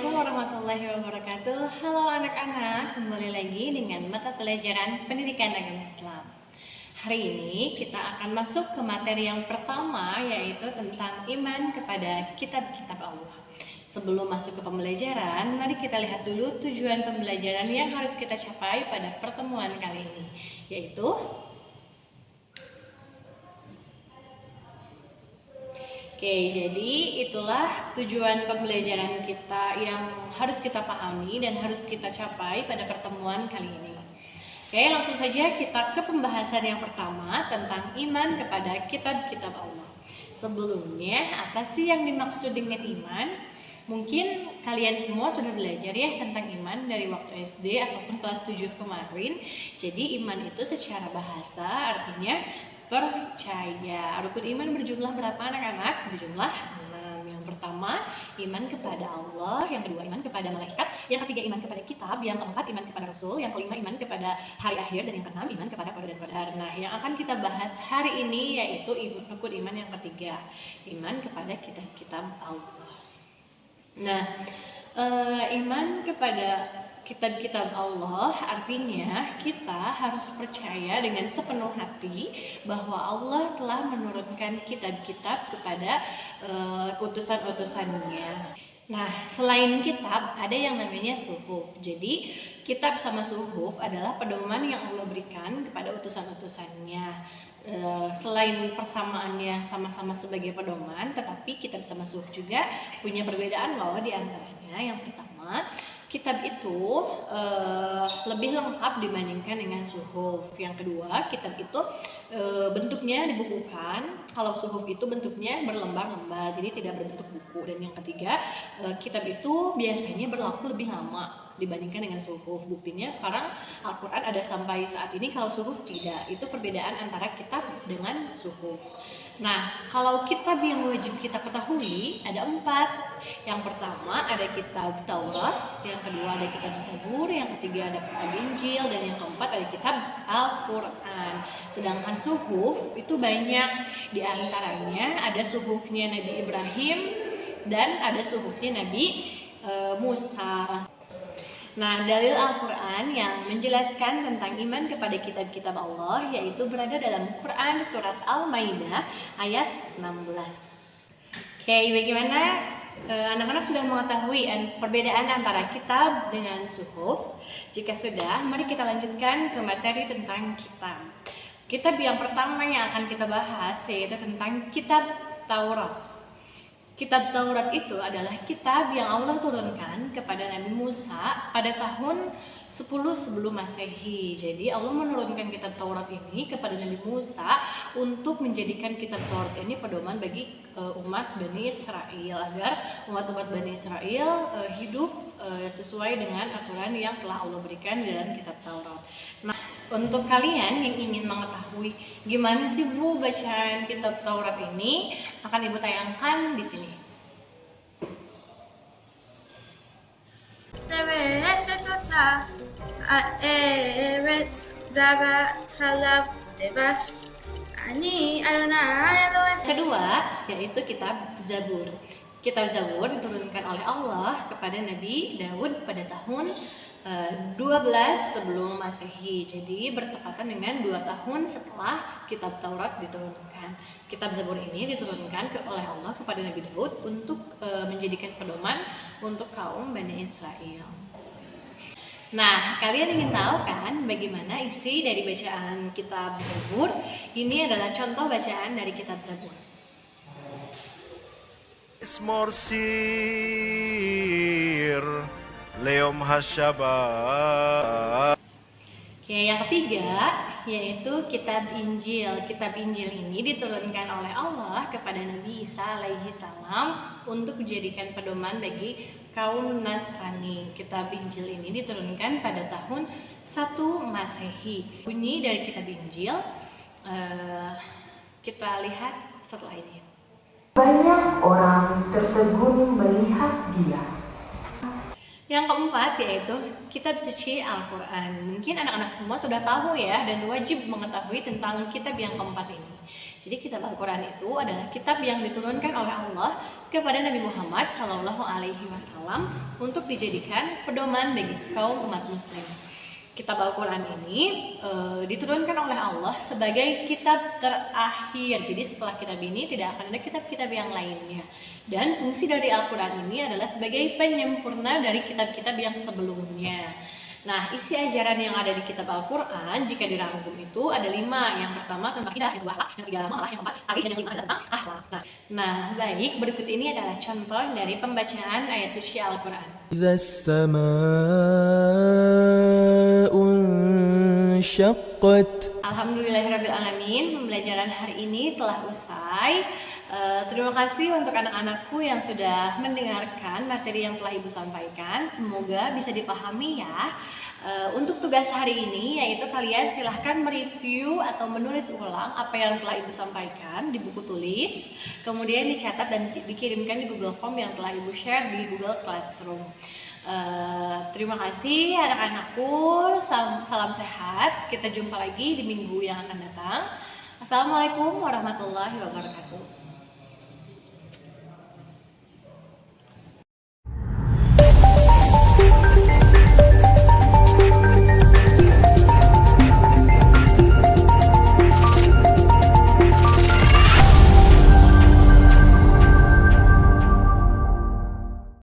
Assalamualaikum warahmatullahi wabarakatuh. Halo anak-anak, kembali lagi dengan mata pelajaran Pendidikan Agama Islam. Hari ini kita akan masuk ke materi yang pertama, yaitu tentang iman kepada kitab-kitab Allah. Sebelum masuk ke pembelajaran, mari kita lihat dulu tujuan pembelajaran yang harus kita capai pada pertemuan kali ini, yaitu jadi itulah tujuan pembelajaran kita yang harus kita pahami dan harus kita capai pada pertemuan kali ini. Langsung saja kita ke pembahasan yang pertama tentang iman kepada kitab-kitab Allah. Sebelumnya, apa sih yang dimaksud dengan iman? Mungkin kalian semua sudah belajar ya tentang iman dari waktu SD ataupun kelas 7 kemarin. Jadi iman itu secara bahasa artinya percaya. Rukun iman berjumlah berapa anak-anak? Berjumlah 6. Yang pertama, iman kepada Allah. Yang kedua, iman kepada malaikat. Yang ketiga, iman kepada kitab. Yang keempat, iman kepada rasul. Yang kelima, iman kepada hari akhir. Dan yang keenam, iman kepada qadar dan qadar. Nah, yang akan kita bahas hari ini yaitu rukun iman yang ketiga, iman kepada kitab-kitab Allah. Nah, iman kepada kitab-kitab Allah artinya kita harus percaya dengan sepenuh hati bahwa Allah telah menurunkan kitab-kitab kepada utusan-utusannya. Nah, selain kitab ada yang namanya suhuf. Jadi kitab sama suhuf adalah pedoman yang Allah berikan kepada utusan-utusannya. Selain persamaannya sama-sama sebagai pedoman, tetapi kitab sama suhuf juga punya perbedaan loh di antaranya. Yang pertama, kitab itu lebih lengkap dibandingkan dengan suhuf. Yang kedua, kitab itu bentuknya dibukukan. Kalau suhuf itu bentuknya berlembar-lembar, jadi tidak berbentuk buku. Dan yang ketiga, kitab itu biasanya berlaku lebih lama dibandingkan dengan suhuf. Buktinya sekarang Al-Quran ada sampai saat ini, kalau suhuf tidak. Itu perbedaan antara kitab dengan suhuf. Nah, kalau kitab yang wajib kita ketahui ada 4. Yang pertama ada kitab Taurat, yang kedua ada kitab Zabur, yang ketiga ada kitab Injil, dan yang keempat ada kitab Al-Quran. Sedangkan suhuf itu banyak, di antaranya ada suhufnya Nabi Ibrahim dan ada suhufnya Nabi Musa. Nah, dalil Al-Quran yang menjelaskan tentang iman kepada kitab-kitab Allah yaitu berada dalam Quran surat Al-Maidah ayat 16. Bagaimana anak-anak sudah mengetahui perbedaan antara kitab dengan suhuf? Jika sudah, mari kita lanjutkan ke materi tentang kitab. Kitab yang pertama yang akan kita bahas yaitu tentang kitab Taurat. Kitab Taurat itu adalah kitab yang Allah turunkan kepada Nabi Musa pada tahun 10 sebelum Masehi. Jadi Allah menurunkan kitab Taurat ini kepada Nabi Musa untuk menjadikan kitab Taurat ini pedoman bagi umat Bani Israel, agar umat-umat Bani Israel hidup sesuai dengan aturan yang telah Allah berikan di dalam kitab Taurat. Nah, untuk kalian yang ingin mengetahui gimana sih Bu bacaan kitab Taurat ini, akan Ibu tayangkan di sini. Kedua yaitu kitab Zabur. Kitab Zabur diturunkan oleh Allah kepada Nabi Daud pada tahun 12 sebelum Masehi. Jadi bertepatan dengan 2 tahun setelah kitab Taurat diturunkan. Kitab Zabur ini diturunkan oleh Allah kepada Nabi Daud untuk menjadikan pedoman untuk kaum Bani Israel. Nah, kalian ingin tahu kan bagaimana isi dari bacaan kitab Zabur? Ini adalah contoh bacaan dari kitab Zabur. Morsir Leom Hasyabat. Yang ketiga yaitu kitab Injil. Kitab Injil ini diturunkan oleh Allah kepada Nabi Isa alaihi salam untuk dijadikan pedoman bagi kaum Nasrani. Kitab Injil ini diturunkan pada tahun 1 Masehi. Bunyi dari kitab Injil kita lihat setelah ini. Banyak orang tertegun melihat dia. Yang keempat yaitu kitab suci Al-Quran. Mungkin anak-anak semua sudah tahu ya, dan wajib mengetahui tentang kitab yang keempat ini. Jadi kitab Al-Quran itu adalah kitab yang diturunkan oleh Allah kepada Nabi Muhammad SAW untuk dijadikan pedoman bagi kaum umat muslim. Kitab Al-Quran ini diturunkan oleh Allah sebagai kitab terakhir. Jadi setelah kitab ini tidak akan ada kitab-kitab yang lainnya. Dan fungsi dari Al-Quran ini adalah sebagai penyempurna dari kitab-kitab yang sebelumnya. Nah, isi ajaran yang ada di kitab Al-Quran jika dirangkum itu ada 5. Yang pertama tentang akidah, yang kedua akhlak, yang ketiga malah, yang keempat aqid, dan yang kelima adalah tentang akhlak. Nah, baik, berikut ini adalah contoh dari pembacaan ayat suci Al-Quran. إذا السماء انشقت. Alhamdulillahirrabbilalamin, pembelajaran hari ini telah usai. Terima kasih untuk anak-anakku yang sudah mendengarkan materi yang telah Ibu sampaikan. Semoga bisa dipahami ya. Untuk tugas hari ini yaitu kalian silahkan mereview atau menulis ulang apa yang telah Ibu sampaikan di buku tulis, kemudian dicatat dan dikirimkan di Google Form yang telah Ibu share di Google Classroom. Terima kasih anak-anakku, salam sehat. Kita jumpa lagi di minggu yang akan datang. Assalamualaikum warahmatullahi wabarakatuh.